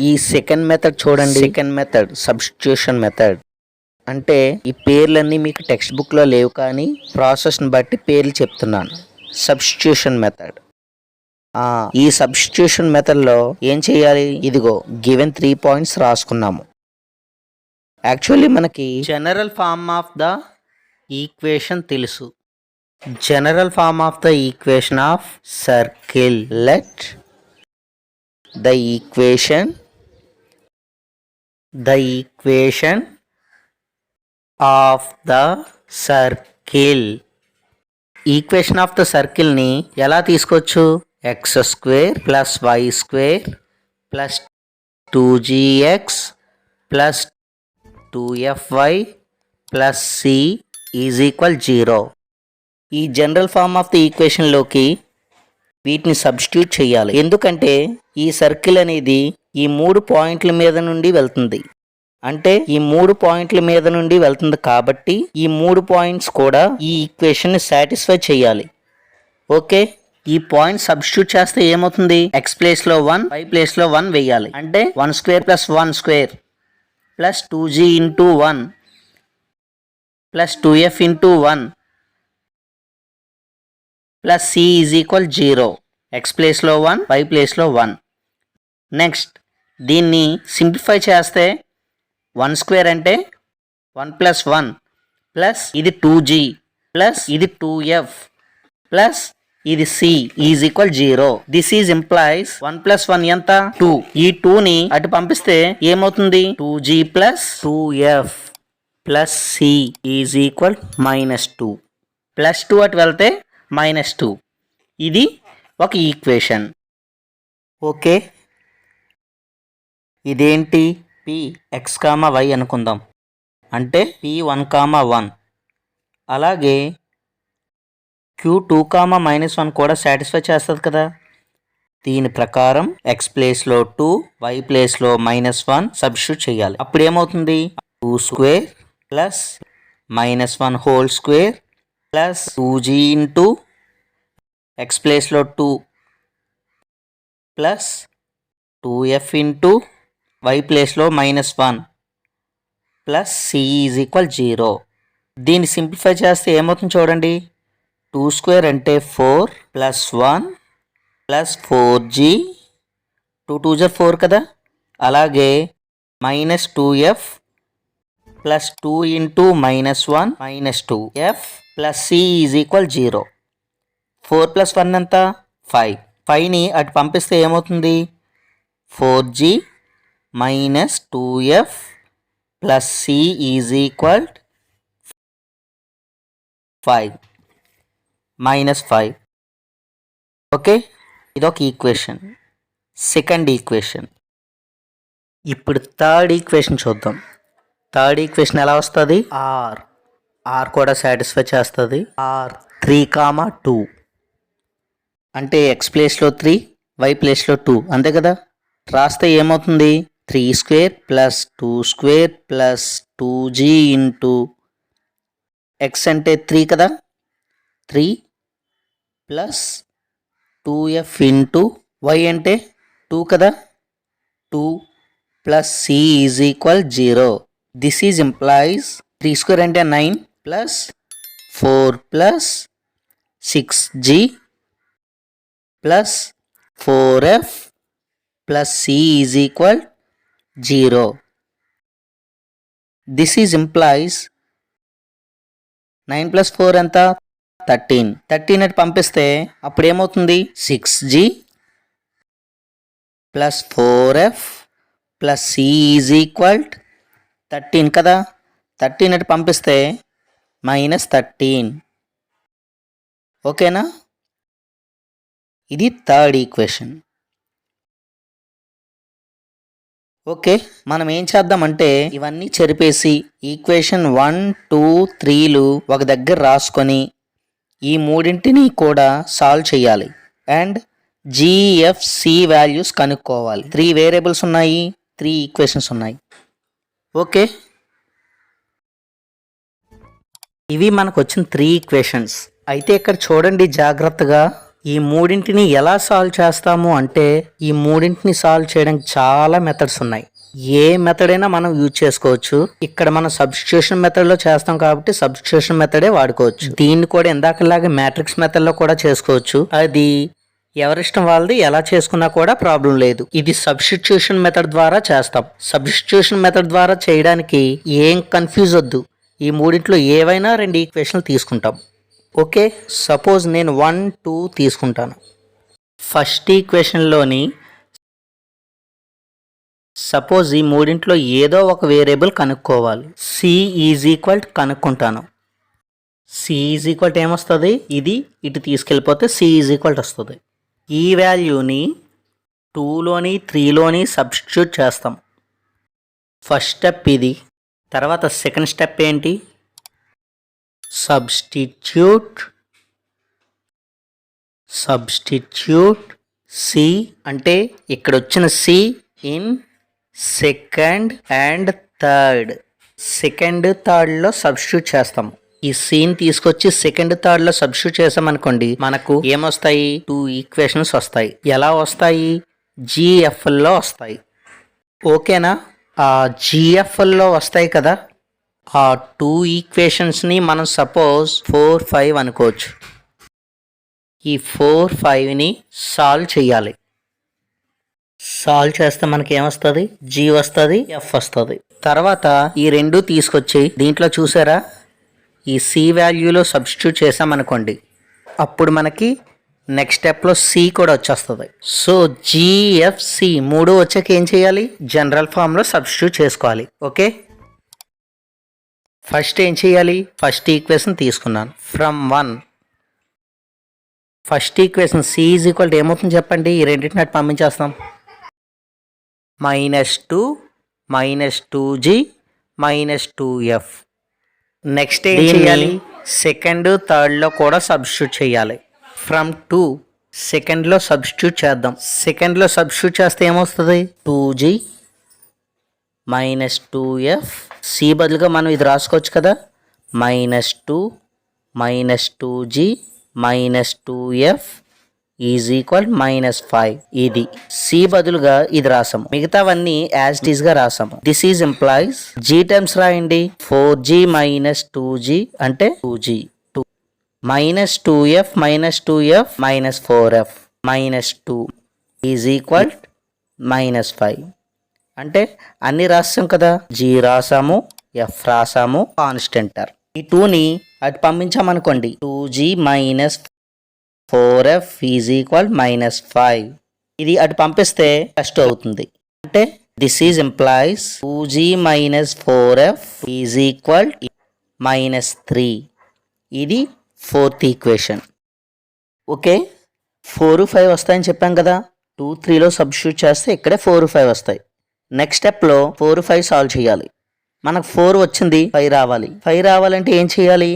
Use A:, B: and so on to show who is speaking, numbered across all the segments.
A: ఈ second method చూడండి. Second method substitution method. అంటే ఈ పేర్లన్నీ మీకు టెక్స్ట్ బుక్లో లేవు, కానీ ప్రాసెస్ని బట్టి పేర్లు చెప్తున్నాను. Substitution method. ఈ సబ్స్టిట్యూషన్ మెథడ్లో ఏం చేయాలి? ఇదిగో గివెన్ 3 పాయింట్స్ రాసుకున్నాము. యాక్చువల్లీ మనకి general form of the equation తెలుసు. General form of the equation of circle. Let the equation of the circle. Equation of the సర్కిల్ని ఎలా తీసుకోవచ్చు? x² + y² + 2gx + 2fy + c = 0. ఈ జనరల్ ఫార్మ్ ఆఫ్ ద ఈక్వేషన్లోకి వీటిని substitute చేయాలి. ఎందుకంటే ఈ circle అనేది ఈ 3 పాయింట్ల మీద నుండి వెళ్తుంది. అంటే ఈ 3 పాయింట్ల మీద నుండి వెళ్తుంది కాబట్టి ఈ 3 పాయింట్స్ కూడా ఈ ఈక్వేషన్ని సాటిస్ఫై చేయాలి. ఓకే, ఈ పాయింట్ సబ్స్టిట్యూట్ చేస్తే ఏమవుతుంది? x ప్లేస్లో 1, y ప్లేస్లో 1 వేయాలి. అంటే 1² + 1² + 2g × 1 + 2f × 1 + c = 0. x ప్లేస్లో 1, y ప్లేస్లో 1. నెక్స్ట్ దీన్ని సింప్లిఫై చేస్తే 1² అంటే 1 + 1 ప్లస్ ఇది 2g ప్లస్ ఇది 2f ప్లస్ ఇది c = 0. దిస్ ఈజ్ ఇంప్లైస్ 1 + 1 ఎంత? 2. ఈ 2ని అటు పంపిస్తే ఏమవుతుంది? 2g + 2f + c = -2. +2 అటు వెళ్తే -2. ఇది ఒక ఈక్వేషన్. ఓకే, ఇదేంటి? x, y అనుకుందాం. అంటే p1, 1. అలాగే q2, -1 కూడా సాటిస్ఫై చేస్తుంది కదా. దీని ప్రకారం x ప్లేస్లో 2, y ప్లేస్లో -1 సబ్స్టిట్యూట్ చేయాలి. అప్పుడు ఏమవుతుంది? 2² + -1² + 2g × x ప్లేస్లో 2 + 2f × y ప్లేస్లో -1 + c = 0. దీన్ని సింప్లిఫై చేస్తే ఏమవుతుంది చూడండి. 2² అంటే 4 + 1 + 4g 2 2 = 4 కదా. అలాగే -2f + 2 × -1 -2f + c = 0. 4 + 1 ఎంత? 5. 5ని అటు పంపిస్తే ఏమవుతుంది? 4g -2f + c = 5 -5. ఓకే, ఇదొక ఈక్వేషన్. Second equation. ఇప్పుడు థర్డ్ ఈక్వేషన్ చూద్దాం. థర్డ్ ఈక్వేషన్ ఎలా వస్తుంది? r కూడా సాటిస్ఫై చేస్తుంది. r 3, 2 అంటే x ప్లేస్లో 3, y ప్లేస్లో 2 అంతే కదా. రాస్తే ఏమవుతుంది? 3² + 2² + 2g × x అంటే 3 కదా. 3 + 2f × y అంటే 2 కదా. 2 + c = 0. దిస్ ఈజ్ ఇంప్లైజ్ 3² అంటే 9 + 4 + 6g + 4f + c = 0. This is implies 9 + 4 ఎంత? 13. 13 అటు పంపిస్తే అప్పుడు ఏమవుతుంది? 6g + 4f + c = 13 కదా. 13 అటు పంపిస్తే -13. ఓకేనా? ఇది థర్డ్ ఈక్వేషన్. ఓకే, మనం ఏం చేద్దామంటే ఇవన్నీ చెరిపేసి ఈక్వేషన్ 1, 2, 3లు ఒక దగ్గర రాసుకొని ఈ మూడింటిని కూడా సాల్వ్ చేయాలి. అండ్ GFC వాల్యూస్ కనుక్కోవాలి. 3 వేరియబుల్స్ ఉన్నాయి, 3 ఈక్వేషన్స్ ఉన్నాయి. ఓకే, ఇవి మనకు వచ్చిన 3 ఈక్వేషన్స్. అయితే ఇక్కడ చూడండి జాగ్రత్తగా. ఈ మూడింటిని ఎలా సాల్వ్ చేస్తాము అంటే ఈ మూడింటిని సాల్వ్ చేయడానికి చాలా మెథడ్స్ ఉన్నాయి. ఏ మెథడ్ అయినా మనం యూజ్ చేసుకోవచ్చు. ఇక్కడ మనం సబ్స్టిట్యూషన్ మెథడ్ లో చేస్తాం కాబట్టి సబ్స్టిట్యూషన్ మెథడే వాడుకోవచ్చు. దీన్ని కూడా ఇందాకలాగే మ్యాట్రిక్స్ మెథడ్ లో కూడా చేసుకోవచ్చు. అది ఎవరిష్టం వాళ్ళది, ఎలా చేసుకున్నా కూడా ప్రాబ్లం లేదు. ఇది సబ్స్టిట్యూషన్ మెథడ్ ద్వారా చేస్తాం. సబ్స్టిట్యూషన్ మెథడ్ ద్వారా చేయడానికి ఏం కన్ఫ్యూజ్ వద్దు. ఈ మూడింట్లో ఏవైనా 2 ఈక్వేషన్లు తీసుకుంటాం. ఓకే, సపోజ్ నేను 1, 2 తీసుకుంటాను. ఫస్ట్ ఈక్వేషన్లోని సపోజ్ ఈ మూడింట్లో ఏదో ఒక వేరియబుల్ కనుక్కోవాలి. సి ఈజ్ ఈక్వల్ కనుక్కుంటాను. సి ఈజ్ ఈక్వల్ ఏమొస్తుంది, ఇది ఇటు తీసుకెళ్ళిపోతే సి ఈజ్ ఈక్వల్ వస్తుంది. ఈ వాల్యూని 2లోని 3లోని సబ్స్టిట్యూట్ చేస్తాం. ఫస్ట్ స్టెప్ ఇది. తర్వాత సెకండ్ స్టెప్ ఏంటి, సబ్స్టిట్యూట్ సి అంటే ఇక్కడ వచ్చిన C in second and third. Second థర్డ్లో సబ్స్టిట్యూట్ చేస్తాము. ఈ సీన్ తీసుకొచ్చి సెకండ్ థర్డ్ లో సబ్స్టిట్యూట్ చేసామనుకోండి, మనకు ఏమొస్తాయి, 2 ఈక్వేషన్స్ వస్తాయి. ఎలా వస్తాయి, జిఎఫ్ఎల్ లో వస్తాయి. ఓకేనా, ఆ జిఎఫ్ఎల్ లో వస్తాయి కదా. ఆ 2 ఈక్వేషన్స్ ని మనం సపోజ్ 4, 5 అనుకోవచ్చు. ఈ 4, 5ని సాల్వ్ చేయాలి. సాల్వ్ చేస్తే మనకి ఏమొస్తుంది, జి వస్తుంది, ఎఫ్ వస్తుంది. తర్వాత ఈ 2 తీసుకొచ్చి దీంట్లో చూసారా, ఈ సి వాల్యూలో సబ్స్టిట్యూట్ చేసామనుకోండి, అప్పుడు మనకి నెక్స్ట్ స్టెప్లో సి కూడా వచ్చేస్తుంది. సో జిఎఫ్సి 3 వచ్చాక ఏం చేయాలి, జనరల్ ఫామ్లో సబ్స్టిట్యూట్ చేసుకోవాలి. ఓకే, ఫస్ట్ ఏం చేయాలి, ఫస్ట్ ఈక్వేషన్ తీసుకున్నాను from 1. First equation C is equal ఏమవుతుంది చెప్పండి, ఈ రెండింటిని అటు పంపించేస్తాం. -2 -2g -2f. నెక్స్ట్ ఏం చేయాలి, సెకండ్ థర్డ్లో కూడా సబ్స్టిట్యూట్ చేయాలి. ఫ్రమ్ 2 సెకండ్లో సబ్స్టిట్యూట్ చేద్దాం. సెకండ్లో సబ్స్టిట్యూట్ చేస్తే ఏమొస్తుంది, 2g -2f. సి బదులుగా మనం ఇది రాసుకోవచ్చు కదా, -2 -2g -2f ఈజ్ ఈక్వల్ -5. ఇది సి బదులుగా ఇది రాసాము, మిగతావన్నీ యాజ్ ఇట్ ఈస్ గా రాసాము. This is implies G times రాయండి. 4g -2g అంటే 2g, -2f -2f -4f -2 is equal -5. అంటే అన్ని రాసాం కదా, జీ రాసాము, ఎఫ్ రాసాము, కాన్స్టెంట్. ఈ 2ని అటు పంపించామనుకోండి, 2g -4f ఈజ్ ఈక్వల్ -5. ఇది అటు పంపిస్తే ఫస్ట్ అవుతుంది. అంటే this is implies 2g -4f is equal -3. ఇది 4th ఈక్వేషన్. ఓకే, 4, 5 వస్తాయని చెప్పాం కదా, 2, 3లో సబ్స్టిట్యూట్ చేస్తే ఇక్కడే 4, 5 వస్తాయి. నెక్స్ట్ స్టెప్లో 4, 5 సాల్వ్ చేయాలి. మనకు 4 వచ్చింది, 5 రావాలి. 5 రావాలంటే ఏం చేయాలి,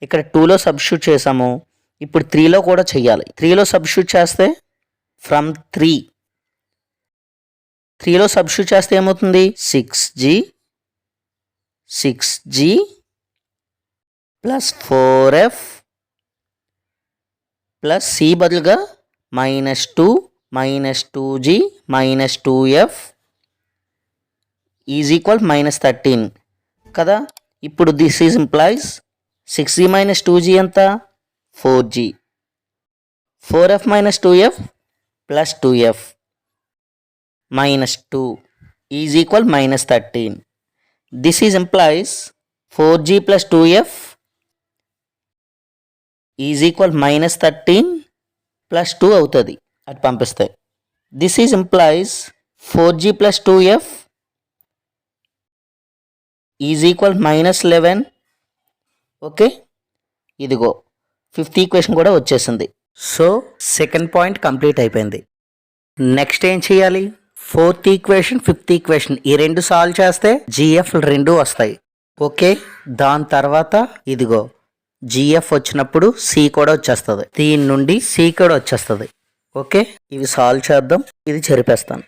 A: ఇక్కడ 2లో సబ్స్టిట్యూట్ చేసాము, ఇప్పుడు 3లో కూడా చెయ్యాలి. 3లో సబ్స్టిట్యూట్ చేస్తే ఫ్రమ్ 3లో సబ్స్టిట్యూట్ చేస్తే ఏమవుతుంది, 6g plus 4f plus C బదులుగా -2 -2g -2f ఈజ్ ఈక్వల్ -13 కదా. ఇప్పుడు this is implies 6g -2g ఎంత, 4g, 4f -2f plus 2f -2 is equal -13. This is implies 4g plus 2f is equal -13 plus 2 అవుతుంది అటు పంపిస్తే. This is implies 4g plus 2f is equal -11. Okay, ఇదిగో 5th equation కూడా వచ్చేసింది. So second point complete అయిపోయింది. Next ఏం చేయాలి, 4th equation 5th equation ఈ 2 సాల్వ్ చేస్తే జిఎఫ్ 2 వస్తాయి. ఓకే, దాని తర్వాత ఇదిగో జిఎఫ్ వచ్చినప్పుడు సి కూడా వచ్చేస్తుంది, దీని నుండి సి కూడా వచ్చేస్తుంది. ఓకే, ఇవి సాల్వ్ చేద్దాం, ఇది చెరిపేస్తాను.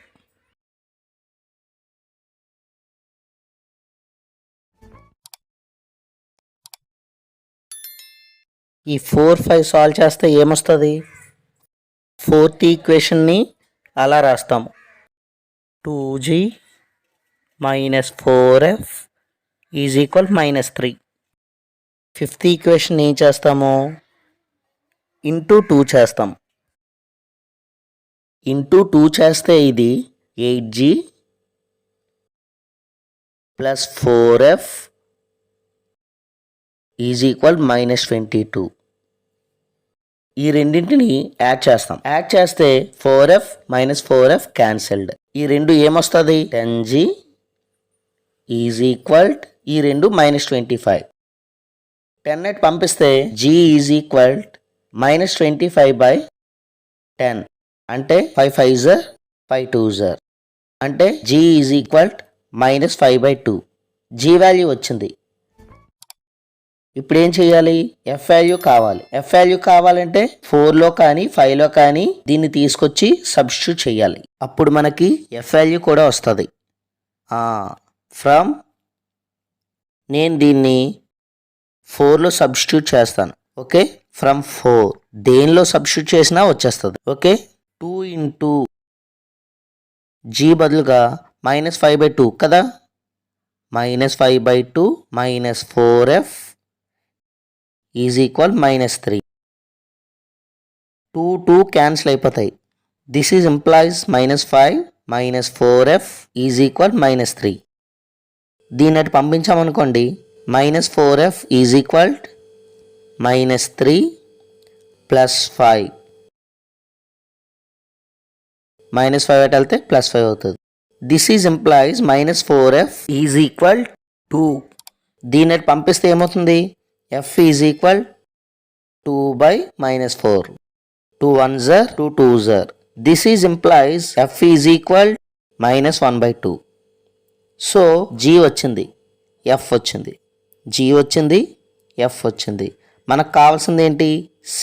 A: ఈ 4, 5 సాల్వ్ చేస్తే ఏమొస్తుంది, ఫోర్త్ ఈక్వేషన్ని అలా రాస్తాము. 2g minus 4f is equal -3. Fifth equation ఏం చేస్తాము, ఇంటూ 2 చేస్తాం. ఇంటూ 2 చేస్తే ఇది 8g plus 4f is equal -22. ఈ రెండింటిని యాడ్ చేస్తాం. యాడ్ చేస్తే 4f మైనస్ 4f క్యాన్సిల్డ్. ఈ రెండు ఏమొస్తుంది, 10g ఈజ్ ఈక్వల్ ఈ రెండు -25. 10 నెట్ పంపిస్తే g ఈజ్ ఈక్వల్ -25/10 అంటే 5 5s 5 2s అంటే g is equal -5/2. g value వచ్చింది. ఇప్పుడు ఏం చేయాలి, ఎఫ్ వాల్యూ కావాలి. ఎఫ్ వాల్యూ కావాలంటే 4లో కానీ 5లో కానీ దీన్ని తీసుకొచ్చి సబ్స్టిట్యూట్ చేయాలి. అప్పుడు మనకి ఎఫ్ వాల్యూ కూడా వస్తుంది. ఫ్రమ్ నేను దీన్ని 4లో సబ్స్టిట్యూట్ చేస్తాను. ఓకే, ఫ్రమ్ 4 దేనిలో సబ్స్టిట్యూట్ చేసినా వచ్చేస్తుంది. ఓకే, 2 ఇంటూ g బదులుగా -5/2 కదా, -5/2 -4f ఈజ్ ఈక్వల్ -3. 2 క్యాన్సిల్ అయిపోతాయి. This is implies -5 -4f is equal -3. దీన్ని అటు పంపించామనుకోండి, -4f ఈజ్ ఈక్వల్ -3 ప్లస్ 5. -5 అటు వెళ్తే +5 అవుతుంది. This is implies -4f is equal 2. దీన్ని అటు పంపిస్తే ఏమవుతుంది, f is equal 2/-4. 2 1s 2 2s. This is implies f is equal -1/2. So g వచ్చింది, f వచ్చింది, g వచ్చింది, f వచ్చింది. మనకు కావాల్సింది ఏంటి, c.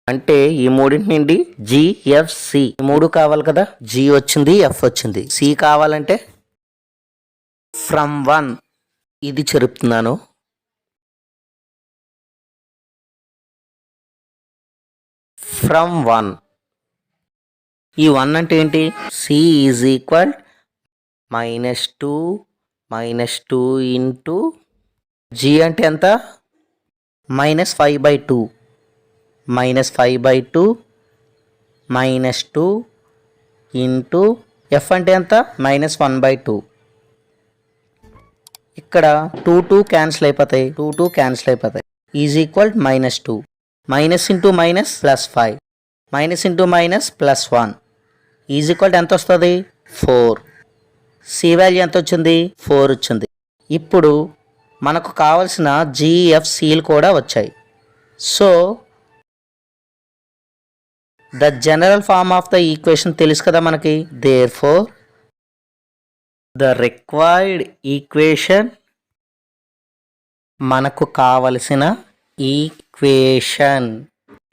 A: అంటే ఈ మూడింటి నుండి g f c ఈ మూడు కావాలి కదా. g వచ్చింది, f వచ్చింది. c కావాలంటే ఫ్రమ్ 1 ఇది చెరుపుతున్నాను. ఫ్రమ్ 1 ఈ 1 అంటే ఏంటి, c is equal -2 into g అంటే ఎంత, -5/2 -5/2 -2 ఇంటూ f అంటే ఎంత, -1/2. ఇక్కడ 2 క్యాన్సిల్ అయిపోతాయి, 2 క్యాన్సిల్ అయిపోతాయి. Is equal -2 minus into minus +5 minus into minus +1 is equal ఎంత వస్తుంది, 4. c వాల్యూ ఎంత వచ్చింది, 4 వచ్చింది. ఇప్పుడు మనకు కావలసిన GFCలు కూడా వచ్చాయి. So the general form of the equation తెలుసు కదా మనకి. దేర్ఫోర్ ద రిక్వైర్డ్ ఈక్వేషన్, మనకు కావలసిన ఈక్వేషన్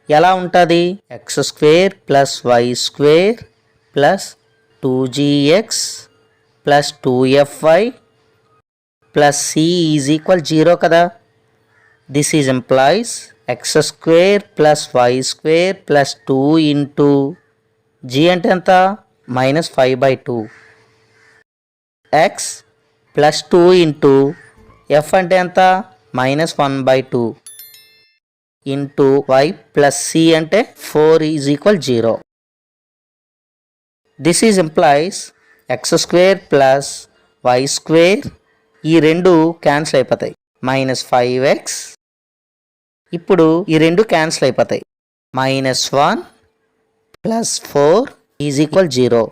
A: ఎలా ఉంటుంది, x² + y² + 2gx + 2fy + c is equal 0 కదా. This is employees x² + y² + 2 into g అంటే ఎంత, -5/2 x + 2 ఇంటూ f అంటే ఎంత, -1/2 ఇంటూ y + c అంటే 4 is equal 0. This is employees x² + y² ఈ రెండు క్యాన్సిల్ అయిపోతాయి, -5x. ఇప్పుడు ఈ రెండు క్యాన్సిల్ అయిపోతాయి, -1 + 4 ఈజ్ ఈక్వల్ 0.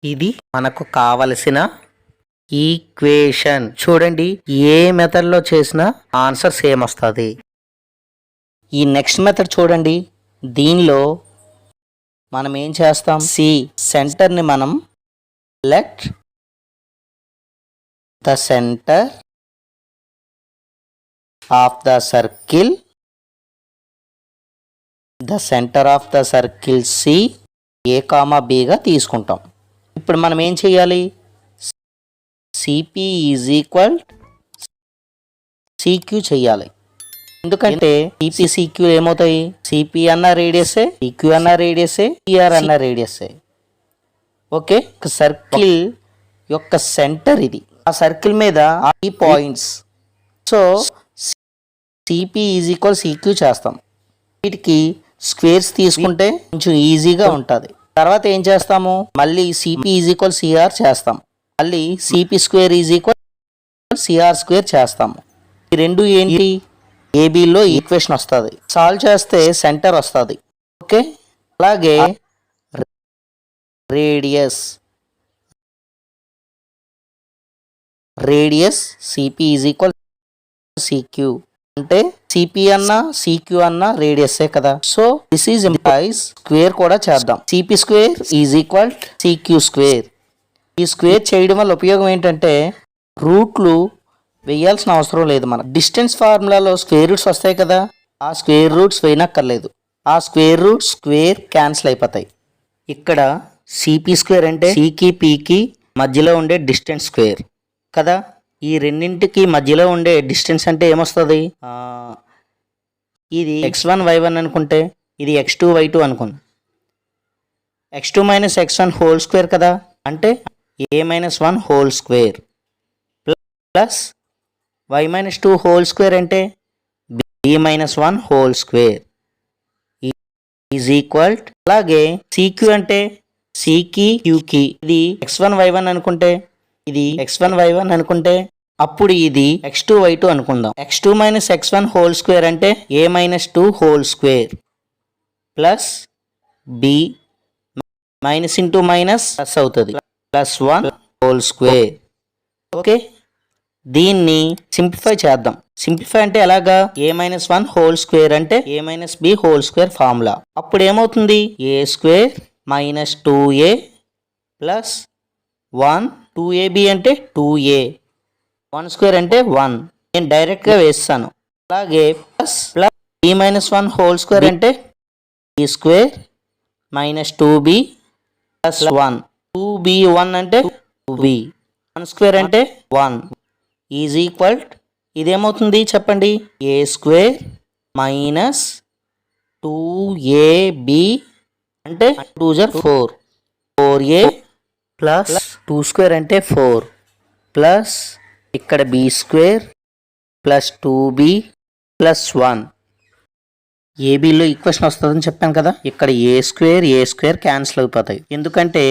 A: ఇది మనకు కావలసిన ఈక్వేషన్. చూడండి, ఏ మెథడ్లో చేసినా ఆన్సర్ సేమ్ వస్తుంది. ఈ నెక్స్ట్ మెథడ్ చూడండి, దీనిలో మనం ఏం చేస్తాం, సెంటర్ని మనం let the centre of the circle C A, Bగా తీసుకుంటాం. ఇప్పుడు మనం ఏం చేయాలి, CP ఈజ్ ఈక్వల్ CQ చేయాలి. ఎందుకంటే సిపి సిక్యూ ఏమవుతాయి? సిపి అన్న రేడియసే, సిక్యూ అన్న రేడియసే, సిఆర్ అన్న రేడియసే. ఓకే, సర్కిల్ యొక్క సెంటర్ ఇది. ఆ సర్కిల్ మీద ఈ points. So CP is equal CQ చేస్తాం. వీటికి స్క్వేర్స్ తీసుకుంటే కొంచెం ఈజీగా ఉంటుంది. తర్వాత ఏం చేస్తాము? మళ్ళీ సిపి ఈజ్ ఈక్వల్ సిఆర్ చేస్తాం. మళ్ళీ CP square is equal CR square చేస్తాము. ఈ రెండు ఏంటి? ఏబీలో ఈక్వేషన్ వస్తుంది. సాల్వ్ చేస్తే సెంటర్ వస్తుంది. ఓకే, అలాగే radius CP is equal CQ. అంటే సిపి అన్న సిక్యూ అన్న రేడియసే కదా. So this is implies square కూడా చేద్దాం. CP square is equal CQ square. ఈ స్క్వేర్ చేయడం వల్ల ఉపయోగం ఏంటంటే రూట్లు వేయాల్సిన అవసరం లేదు. మనకు డిస్టెన్స్ ఫార్ములాలో స్క్వేర్ రూట్స్ వస్తాయి కదా, ఆ స్క్వేర్ రూట్స్ వేయనక్కర్లేదు. ఆ స్క్వేర్ రూట్స్ స్క్వేర్ క్యాన్సిల్ అయిపోతాయి. ఇక్కడ సిపి స్క్వేర్ అంటే సికి పికి మధ్యలో ఉండే డిస్టెన్స్ స్క్వేర్ కదా. ఈ రెండింటికి మధ్యలో ఉండే డిస్టెన్స్ అంటే ఏమొస్తుంది? ఇది x1 y1 అనుకుంటే ఇది x2 y2 అనుకుంది. x2 minus x1 whole square కదా, అంటే a-1 whole square plus y-2 whole square అంటే b-1 whole square is equal. అలాగే సిక్యూ అంటే సికి క్యూకి ఇది x1 y1 అనుకుంటే ఇది x1 y1 అనుకుంటే అప్పుడు ఇది x2 y2 అనుకుందాం. x2 minus x1 whole square అంటే a-2 whole square plus b minus into minus plus అవుతుంది +1 హోల్ స్క్వేర్. ఓకే, దీన్ని సింప్లిఫై చేద్దాం. సింప్లిఫై అంటే ఎలాగా? a-1 హోల్ స్క్వేర్ అంటే a-b హోల్ స్క్వేర్ ఫార్ములా. అప్పుడు ఏమవుతుంది? a square minus 2a plus 1 2ab అంటే 2a 1 స్క్వేర్ అంటే 1. నేను డైరెక్ట్గా వేస్తాను. అలాగే ప్లస్ b-1 హోల్ స్క్వేర్ అంటే b square minus 2b plus 1 2b1 అంటే 2b 1 స్క్వేర్ అంటే 1 ఈజ్ ఈక్వల్. ఇదేమవుతుంది చెప్పండి? a స్క్వేర్ మైనస్ 2ab అంటే 2 జర్ 4 4a ప్లస్ 2 స్క్వేర్ అంటే 4 ప్లస్ ఇక్కడ b square plus 2b plus 1. ఏబీలో ఈక్వేషన్ వస్తుందని చెప్పాను కదా. ఇక్కడ ఏ స్క్వేర్ క్యాన్సిల్ అయిపోతాయి. ఎందుకంటే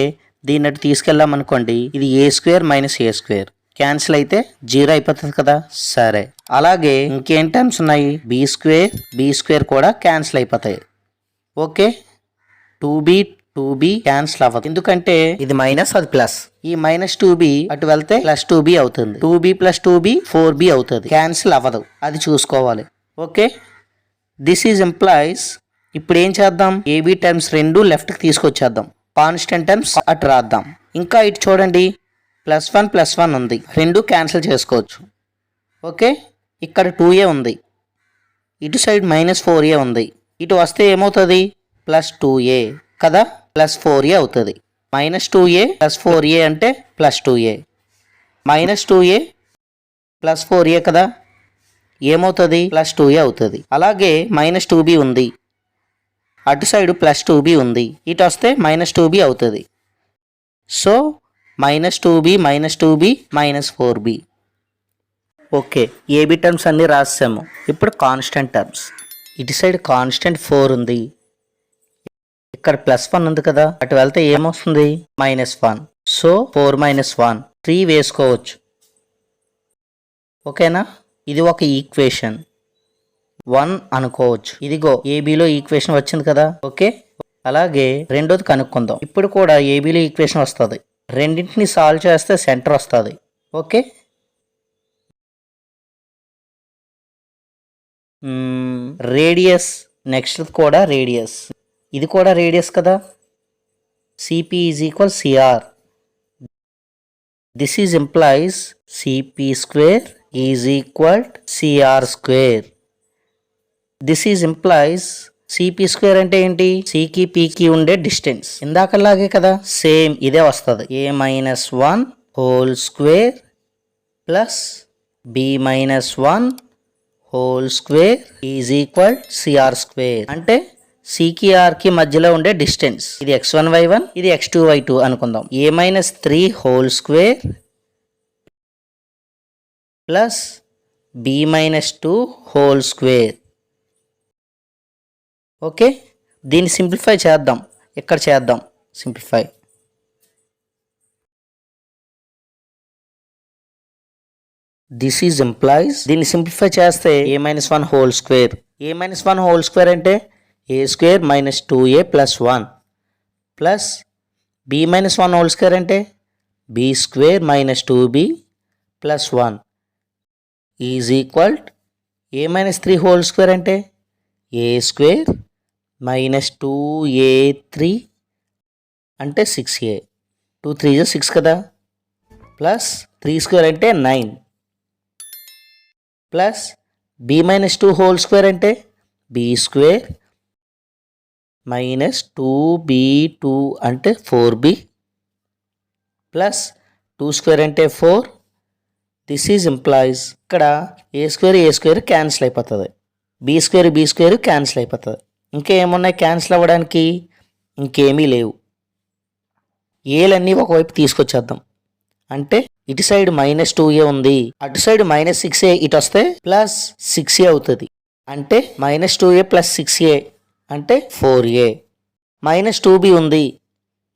A: దీన్ని అటు తీసుకెళ్ళాం అనుకోండి, ఇది ఏ స్క్వేర్ మైనస్ ఏ స్క్వేర్ క్యాన్సిల్ అయితే 0 అయిపోతుంది కదా. సరే, అలాగే ఇంకేం టర్మ్స్ ఉన్నాయి? బీ స్క్వేర్ కూడా క్యాన్సిల్ అయిపోతాయి. ఓకే, 2b క్యాన్సిల్ అవ్వదు, ఎందుకంటే ఇది మైనస్ అది ప్లస్. ఈ మైనస్ 2b అటు వెళ్తే ప్లస్ 2b అవుతుంది. 2b ప్లస్ 2b 4b అవుతుంది. క్యాన్సిల్ అవ్వదు, అది చూసుకోవాలి. Okay, this is employees. ఇప్పుడు ఏం చేద్దాం? ఏబీ టర్మ్స్ రెండు లెఫ్ట్కి తీసుకొచ్చేద్దాం. కాన్స్టెంట్ టర్మ్స్ అటు రాద్దాం. ఇంకా ఇటు చూడండి, +1 ఉంది, రెండు క్యాన్సిల్ చేసుకోవచ్చు. ఓకే, ఇక్కడ 2a ఉంది, ఇటు సైడ్ -4a ఉంది. ఇటు వస్తే ఏమవుతుంది? +2a కదా, +4a అవుతుంది. -2a + 4a అంటే +2a. -2a + 4a కదా, ఏమవుతుంది? +2a అవుతుంది. అలాగే -2b ఉంది, అటు సైడ్ +2b ఉంది, ఇటు వస్తే -2b అవుతుంది. So -2b -4b. Okay, AB terms అన్నీ రాసాము. ఇప్పుడు కాన్స్టెంట్ టర్మ్స్. ఇటు సైడ్ కాన్స్టెంట్ 4 ఉంది, ఇక్కడ +1 ఉంది కదా, అటు వెళ్తే ఏమొస్తుంది? -1. సో 4 - 1 3 వేసుకోవచ్చు. ఓకేనా, ఇది ఒక ఈక్వేషన్ 1 అనుకోవచ్చు. ఇదిగో ఏబీలో ఈక్వేషన్ వచ్చింది కదా. ఓకే, అలాగే రెండోది కనుక్కుందాం. ఇప్పుడు కూడా ఏబీలో ఈక్వేషన్ వస్తుంది. రెండింటిని సాల్వ్ చేస్తే సెంటర్ వస్తుంది. ఓకే, రేడియస్ నెక్స్ట్ కూడా రేడియస్, ఇది కూడా రేడియస్ కదా. CP is equal CR. This is implies CP square is equal CR square. This is implies CP square అంటే ఏంటి? సికి పికి ఉండే డిస్టెన్స్, ఇందాకలాగే కదా, సేమ్ ఇదే వస్తుంది. a-1 whole square plus b-1 whole square is equal CR square. అంటే సికి ఆర్కి మధ్యలో ఉండే డిస్టెన్స్. ఇది x1 y1, ఇది x2 y2 అనుకుందాం. a-3 whole square plus b-2 whole square. Okay, దీన్ని సింప్లిఫై చేద్దాం. ఇక్కడ చేద్దాం సింప్లిఫై. This is employees. దీన్ని సింప్లిఫై చేస్తే a-1 whole square. a-1 whole square అంటే a square minus 2a plus 1 plus b-1 whole square అంటే b square minus 2b plus 1 is equal a-3 whole square అంటే a square minus 2a3 అంటే 6a. 2 3 6 కదా, plus 3 square అంటే 9 plus b-2 whole square అంటే b square minus 2b2 అంటే 4b plus 2 square అంటే 4. This is employees. ఇక్కడ ఏ square cancel అయిపోతుంది, be square cancel అయిపోతుంది. ఇంకేమున్నాయి క్యాన్సిల్ అవ్వడానికి? ఇంకేమీ లేవు. ఏలన్నీ ఒకవైపు తీసుకొచ్చేద్దాం. అంటే ఇటు సైడ్ మైనస్ 2a ఉంది, అటు సైడ్ మైనస్ 6a, ఇటు వస్తే ప్లస్ 6a అవుతుంది. అంటే మైనస్ 2a ప్లస్ 6a అంటే 4a. మైనస్ 2b ఉంది,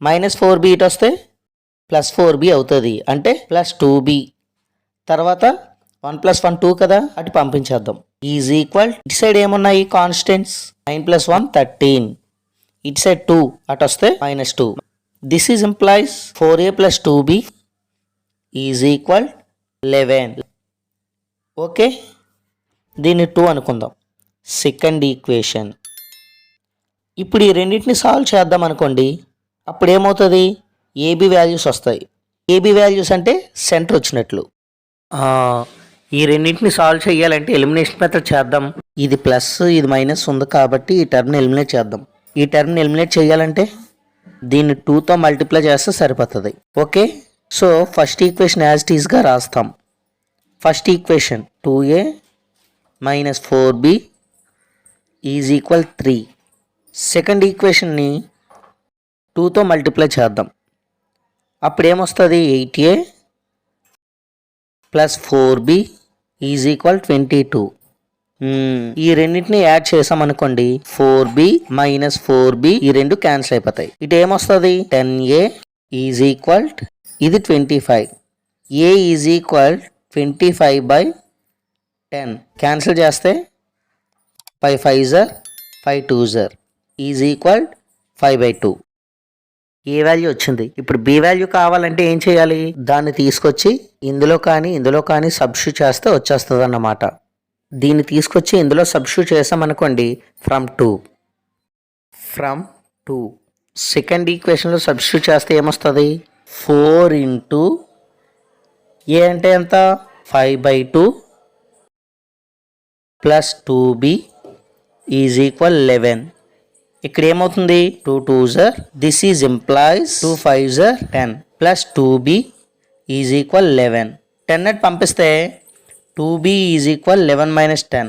A: మైనస్ 4b ఇటు వస్తే ప్లస్ 4b అవుతుంది. అంటే ప్లస్ 2b. తర్వాత 1 + 1 2 కదా, అటు పంపించేద్దాం. ఈజ్ ఈక్వల్ ఇటు సైడ్ ఏమున్నాయి కాన్స్టెంట్స్? 9 + 1 13. ఇటు సైడ్ 2, అటు వస్తే -2. This is employees 4a + 2b is equal 11. Okay, దీన్ని 2 అనుకుందాం. Second equation. ఇప్పుడు ఈ రెండింటిని సాల్వ్ చేద్దాం అనుకోండి. అప్పుడు ఏమవుతుంది? ఏబి వాల్యూస్ వస్తాయి. ఏబి వాల్యూస్ అంటే సెంటర్ వచ్చినట్లు. ఈ రెండింటిని సాల్వ్ చేయాలంటే ఎలిమినేషన్ మెథడ్ చేద్దాం. ఇది ప్లస్ ఇది మైనస్ ఉంది కాబట్టి ఈ టర్మ్ని ఎలిమినేట్ చేద్దాం. ఈ టర్మ్ని ఎలిమినేట్ చేయాలంటే దీన్ని 2తో మల్టిప్లై చేస్తే సరిపోతుంది. Okay, so first equation as it ఈస్గా రాస్తాం. First equation 2a minus 4b is equal 3. Second ఈక్వేషన్ని 2తో మల్టిప్లై చేద్దాం. అప్పుడు ఏమొస్తుంది? 8a plus 4b is equal 22. ఈ రెండింటిని యాడ్ చేసామనుకోండి, 4b మైనస్ 4b ఈ రెండు క్యాన్సిల్ అయిపోతాయి. ఇటు ఏమొస్తుంది? 10a ఈజ్ ఈక్వల్, ఇది 25. a is equal 25/10. క్యాన్సిల్ చేస్తే 5 5 5 2 ఈజ్ ఈక్వల్ 5/2. ఏ వాల్యూ వచ్చింది. ఇప్పుడు బి వాల్యూ కావాలంటే ఏం చేయాలి? దాన్ని తీసుకొచ్చి ఇందులో కానీ సబ్స్టిట్యూట్ చేస్తే వచ్చేస్తుంది అన్నమాట. దీన్ని తీసుకొచ్చి ఇందులో సబ్స్టిట్యూట్ చేసామనుకోండి, ఫ్రమ్ 2 సెకండ్ ఈక్వేషన్లో సబ్స్టిట్యూట్ చేస్తే ఏమొస్తుంది? 4 ఇంటూ ఏ అంటే ఎంత? 5/2 ప్లస్ 2b ఈజ్ ఈక్వల్ 11. ఇక్కడ ఏమవుతుంది? 2 2 this is employees 2 5 10 plus 2b is equal 11. 10 at పంపిస్తే 2b is equal 11 minus 10.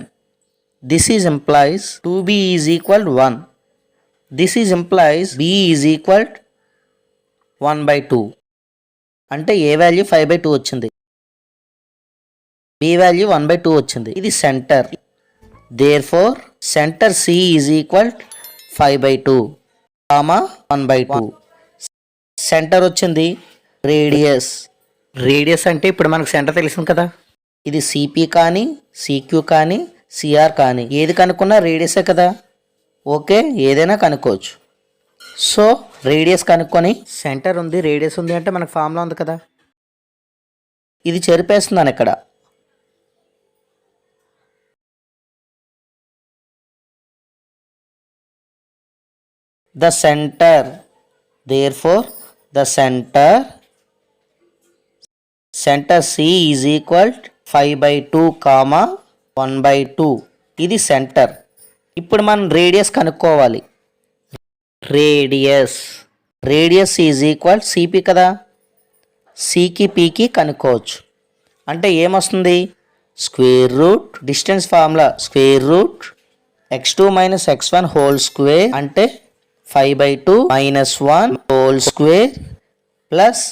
A: This is employees 2b is equal 1. This is employees b is equal 1/2. అంటే ఏ value 5/2 వచ్చింది, b value 1/2 వచ్చింది. ఇది centre. Therefore centre c is equal 5/2, 1/2. Centre వచ్చింది. Radius అంటే ఇప్పుడు మనకు centre తెలిసింది కదా. ఇది సిపి కానీ సిక్యూ కానీ సిఆర్ కానీ ఏది కనుక్కున్నా రేడియసే కదా. ఓకే, ఏదైనా కనుక్కోవచ్చు. సో రేడియస్ కనుక్కొని సెంటర్ ఉంది రేడియస్ ఉంది అంటే మనకు ఫార్ములా ఉంది కదా. ఇది చెరిపేస్తున్నాను ఇక్కడ. The center, therefore the center C is equal 5/2, 1/2. ఇది సెంటర్. ఇప్పుడు మనం రేడియస్ కనుక్కోవాలి. రేడియస్ ఈజ్ ఈక్వల్ సిపి కదా, సికి పికి కనుక్కోవచ్చు. అంటే ఏమొస్తుంది? Square root distance formula square root x2 minus x1 whole square అంటే 5/2 minus 1 whole square plus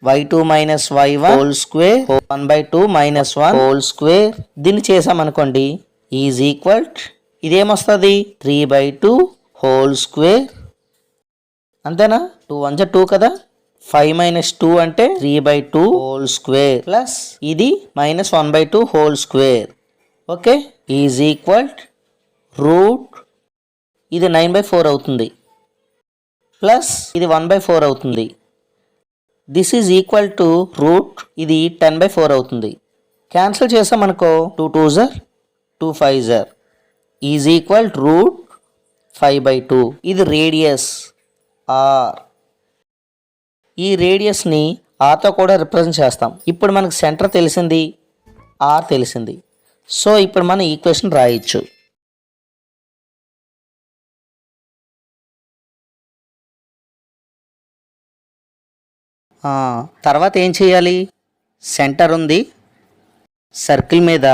A: y2 minus y1 whole square 1/2 minus 1 whole square. దీన్ని చేసామనుకోండి ఈజ్ ఈక్వల్ ఇదేమొస్తుంది 3/2 హోల్ స్క్వేర్. అంతేనా? 2 1 2 కదా, 5 మైనస్ 2 అంటే 3/2 హోల్ స్క్వేర్ ప్లస్ ఇది minus 1/2 whole square. Okay, is equal root ఇది 9/4 అవుతుంది plus ఇది 1/4 అవుతుంది. This is equal to root ఇది 10/4 అవుతుంది. క్యాన్సిల్ చేసామనుకో 2 2s 2 5s is equal root 5/2. ఇది రేడియస్ ఆర్. ఈ రేడియస్ని ఆర్తో కూడా రిప్రజెంట్ చేస్తాం. ఇప్పుడు మనకు సెంటర్ తెలిసింది, ఆర్ తెలిసింది. సో ఇప్పుడు మనం ఈక్వేషన్ రాయొచ్చు. తర్వాత ఏం చేయాలి? సెంటర్ ఉంది, సర్కిల్ మీద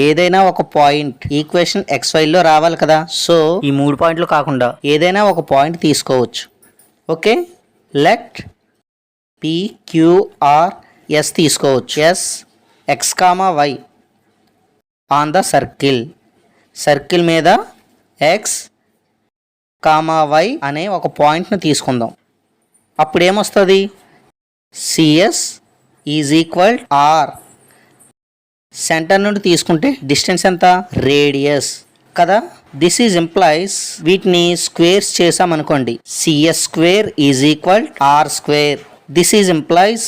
A: ఏదైనా ఒక పాయింట్ ఈక్వేషన్ XYలో రావాలి కదా. సో ఈ 3 పాయింట్లు కాకుండా ఏదైనా ఒక పాయింట్ తీసుకోవచ్చు. ఓకే, లెట్ PQRS తీసుకోవచ్చు. S x, y on the circle. Circle మీద x, y అనే ఒక పాయింట్ను తీసుకుందాం. అప్పుడు ఏమొస్తుంది? CS is equal R. Centre నుండి తీసుకుంటే డిస్టెన్స్ ఎంత? రేడియస్ కదా. దిస్ ఈజ్ ఇంప్లైస్ వీటిని స్క్వేర్స్ చేసామనుకోండి CS square is equal are square. This is implies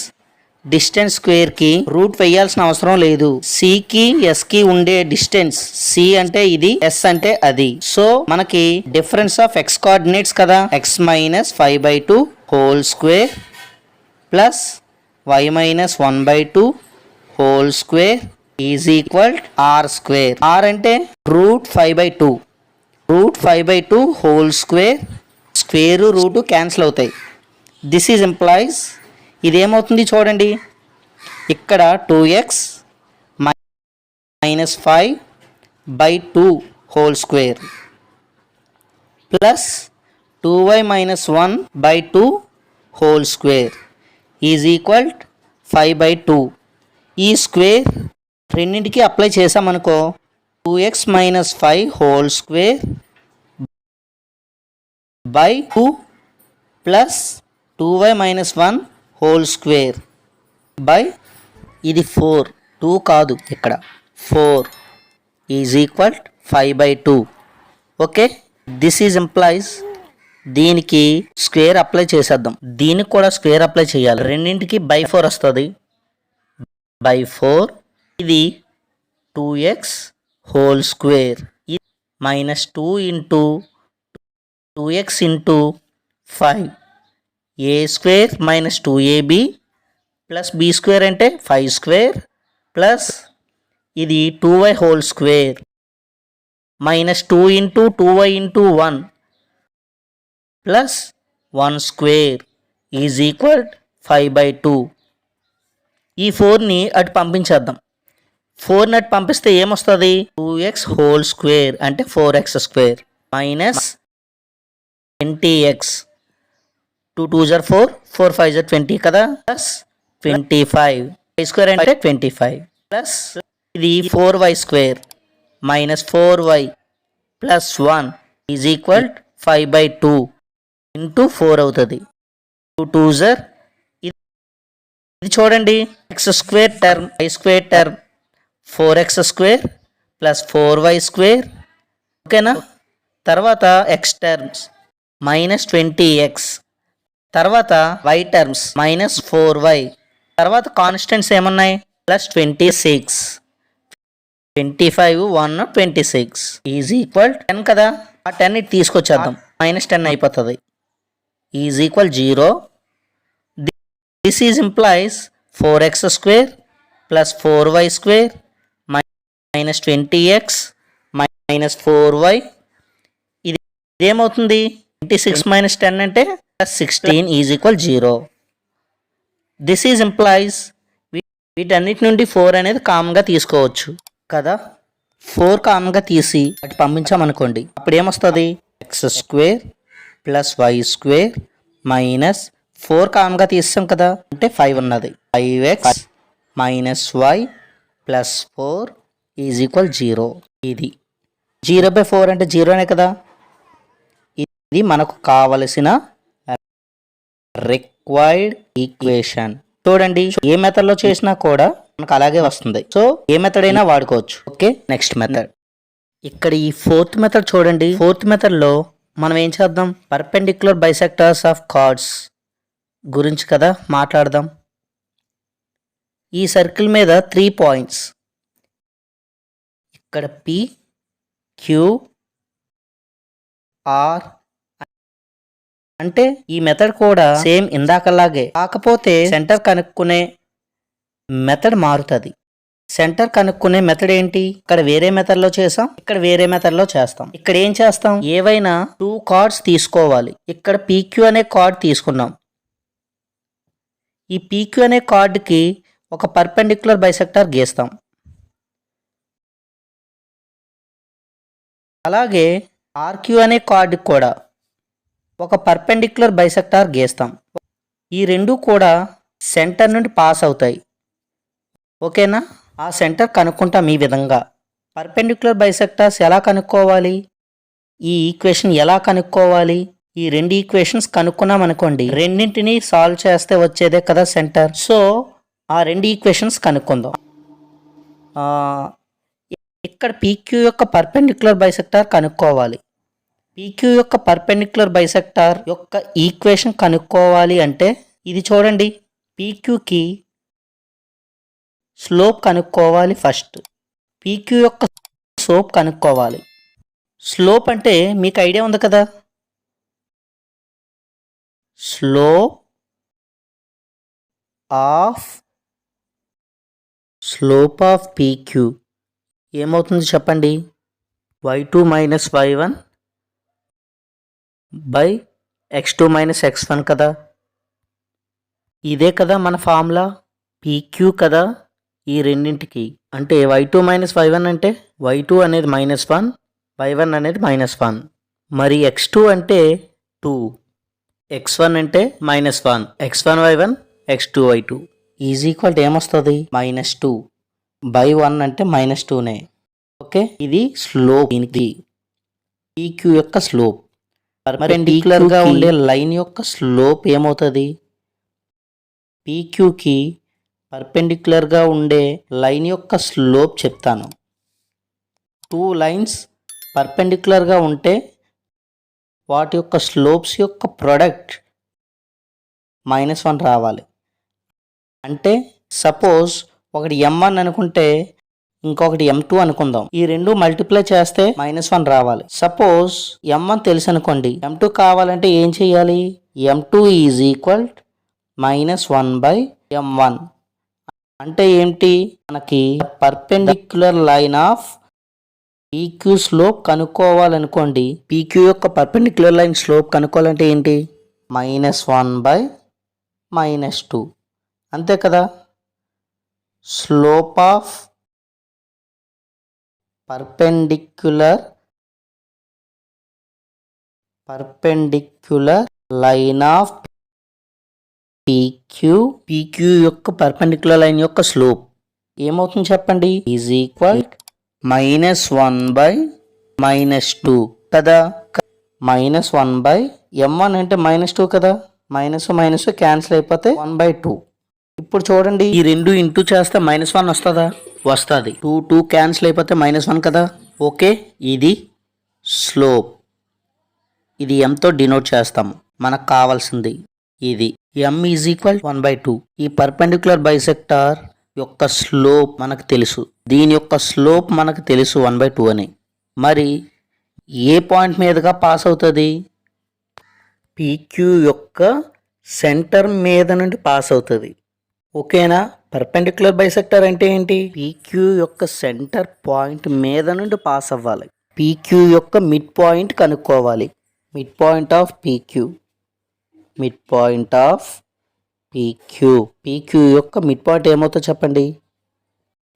A: distance స్క్వేర్కి రూట్ వేయాల్సిన అవసరం లేదు. సికి ఎస్కి ఉండే డిస్టెన్స్ సి అంటే ఇది, ఎస్ అంటే అది. సో మనకి డిఫరెన్స్ ఆఫ్ x కోఆర్డినేట్స్ కదా, x minus 5/2 whole square plus y minus 1/2 whole square is equal are square. R అంటే root 5/2. Root 5/2 whole square. Square root cancel అవుతాయి. దిస్ ఈజ్ ఇంప్లాయిస్ ఇదేమవుతుంది చూడండి, ఇక్కడ 2x minus 5/2 whole square plus 2y minus 1/2 whole square is equal 5/2. ఈ square రెండింటికి apply చేసామనుకో 2x minus 5 whole square by 2 plus 2y minus 1 whole square by ఇది 4, 2 కాదు ఇక్కడ 4 is equal 5/2. Okay, this is implies దీనికి స్క్వేర్ అప్లై చేసేద్దాం. దీనికి కూడా స్క్వేర్ అప్లై చేయాలి. రెండింటికి బై 4 వస్తుంది. బై 4 ఇది 2x whole square minus 2 into 2x into 5 a square minus 2ab plus b square అంటే 5 స్క్వేర్ ప్లస్ ఇది 2y whole square minus 2 into 2y into 1 plus 1 square is equal 5/2. ఈ 4ని అటు పంపించేద్దాం. 4ని అటు పంపిస్తే ఏమొస్తుంది? 2x హోల్ స్క్వేర్ అంటే 4x square minus 20x. 2 2s 4, 4 5s 20 కదా, plus 25 y square అంటే 25 ప్లస్ ఇది 4y square minus 4y plus 1 is equal 5/2 into 4 అవుతుంది. 2 2s ఇది చూడండి, x square term y square term 4x square plus 4y square. ఓకేనా? తర్వాత x terms minus 20x, తర్వాత y terms minus 4y, తర్వాత constants ఏమున్నాయి? ప్లస్ 26, 25 1 26 ఈజ్ ఈక్వల్ 10 కదా. ఆ 10 ఇటు తీసుకొచ్చేద్దాం, మైనస్ 10 అయిపోతుంది is equal 0. This is implies 4x square plus 4y square minus 20x minus 4y. ఇది ఏమవుతుంది? 26 మైనస్ 10 అంటే plus 16 is equal 0. This is implies వీటన్నిటి నుండి 4 అనేది కామన్గా తీసుకోవచ్చు కదా. 4 కామన్గా తీసి అటు పంపించామనుకోండి, అప్పుడు ఏమొస్తుంది? x² + y² మైనస్ 4 కామన్గా తీసాం కదా, అంటే 5 ఉన్నది. 5x - y + 4 = 0. ఇది 0/4 అంటే 0నే కదా. ఇది మనకు కావలసిన రిక్వైర్డ్ ఈక్వేషన్. చూడండి, ఏ మెథడ్లో చేసినా కూడా మనకు అలాగే వస్తుంది. సో ఏ మెథడ్ అయినా వాడుకోవచ్చు. Okay, next method. ఇక్కడ ఈ 4th మెథడ్ చూడండి. 4th మెథడ్లో మనం ఏం చేద్దాం? పర్పెండిక్యులర్ బైసెక్టర్స్ ఆఫ్ కార్డ్స్ గురించి కదా మాట్లాడదాం. ఈ సర్కిల్ మీద 3 పాయింట్స్, ఇక్కడ P, Q, R. అంటే ఈ మెథడ్ కూడా సేమ్ ఇందాకలాగే, కాకపోతే సెంటర్ కనుక్కునే మెథడ్ మారుతుంది. సెంటర్ కనుక్కునే మెథడ్ ఏంటి? ఇక్కడ వేరే మెథడ్లో చేసాం, ఇక్కడ వేరే మెథడ్లో చేస్తాం. ఇక్కడ ఏం చేస్తాం? ఏవైనా 2 కార్డ్స్ తీసుకోవాలి. ఇక్కడ PQ అనే కార్డ్ తీసుకున్నాం. ఈ PQ అనే కార్డుకి ఒక పర్పెండిక్యులర్ బైసెక్టర్ గీస్తాం. అలాగే RQ అనే కార్డుకి కూడా ఒక పర్పెండిక్యులర్ బైసెక్టర్ గీస్తాం. ఈ రెండు కూడా సెంటర్ నుండి పాస్ అవుతాయి. ఓకేనా? ఆ సెంటర్ కనుక్కుంటాం ఈ విధంగా. పర్పెండిక్యులర్ బైసెక్టర్స్ ఎలా కనుక్కోవాలి? ఈ ఈక్వేషన్ ఎలా కనుక్కోవాలి? ఈ 2 ఈక్వేషన్స్ కనుక్కున్నాం అనుకోండి, రెండింటిని సాల్వ్ చేస్తే వచ్చేదే కదా సెంటర్. సో ఆ 2 ఈక్వేషన్స్ కనుక్కుందాం. ఇక్కడ PQ యొక్క పర్పెండిక్యులర్ బైసెక్టర్ కనుక్కోవాలి. PQ యొక్క పర్పెండిక్యులర్ బైసెక్టర్ యొక్క ఈక్వేషన్ కనుక్కోవాలి అంటే ఇది చూడండి, PQకి స్లోప్ కనుక్కోవాలి. ఫస్ట్ PQ యొక్క స్లోప్ కనుక్కోవాలి. స్లోప్ అంటే మీకు ఐడియా ఉంది కదా, స్లోప్ ఆఫ్ PQ ఏమవుతుంది చెప్పండి? y2 - y1 x2 - x1 కదా. ఇదే కదా మన ఫార్ములా. PQ కదా ఈ రెండింటికి. అంటే y2 - y1 అంటే y2 అనేది -1, y1 అనేది -1. మరి x2 అంటే 2, x1 అంటే -1, x1 y1 x2 y2 ఏమొస్తుంది? -2 /1 అంటే -2నే. ఓకే, ఇది స్లోప్. దీనికి PQ యొక్క స్లోప్. పర్పెండిక్యులర్గా ఉండే లైన్ యొక్క స్లోప్ ఏమవుతుంది? PQకి పర్పెండిక్యులర్గా ఉండే లైన్ యొక్క స్లోప్ చెప్తాను. 2 లైన్స్ పర్పెండిక్యులర్గా ఉంటే వాటి యొక్క స్లోప్స్ యొక్క ప్రొడక్ట్ -1 రావాలి. అంటే సపోజ్ ఒకటి M1 అనుకుంటే ఇంకొకటి M2 అనుకుందాం. ఈ రెండు మల్టిప్లై చేస్తే -1 రావాలి. సపోజ్ M1 తెలుసు అనుకోండి, M2 కావాలంటే ఏం చేయాలి? M2 = -1/M1. అంటే ఏంటి? మనకి perpendicular line of PQ slope కనుక్కోవాలనుకోండి, PQ యొక్క పర్పెండిక్యులర్ లైన్ స్లోప్ కనుక్కోవాలంటే ఏంటి? -1/-2. అంతే కదా. Slope of perpendicular line of PQ యొక్క పర్పెండిక్యులర్ లైన్ యొక్క స్లోప్ ఏమవుతుంది చెప్పండి? -1/-2 కదా. -1/M1 అంటే -2 కదా. మైనస్ క్యాన్సిల్ అయిపోతే 1/2. ఇప్పుడు చూడండి, ఈ రెండు ఇంటూ చేస్తే -1 వస్తుందా? వస్తుంది. 2 క్యాన్సిల్ అయిపోతే -1 కదా. ఓకే, ఇది స్లోప్. ఇది Mతో డినోట్ చేస్తాము. మనకు కావాల్సింది ఇది. M = 1/2. ఈ పర్పెండిక్యులర్ బైసెక్టార్ యొక్క స్లోప్ మనకు తెలుసు. దీని యొక్క స్లోప్ మనకు తెలుసు 1/2 అని. మరి ఏ పాయింట్ మీదుగా పాస్ అవుతుంది? PQ యొక్క సెంటర్ మీద నుండి పాస్ అవుతుంది. ఓకేనా? పర్పెండిక్యులర్ బైసెక్టర్ అంటే ఏంటి? PQ యొక్క సెంటర్ పాయింట్ మీద నుండి పాస్ అవ్వాలి. PQ యొక్క మిడ్ పాయింట్ కనుక్కోవాలి. Mid point of PQ. PQ యొక్క మిడ్ పాయింట్ ఏమవుతుందో చెప్పండి.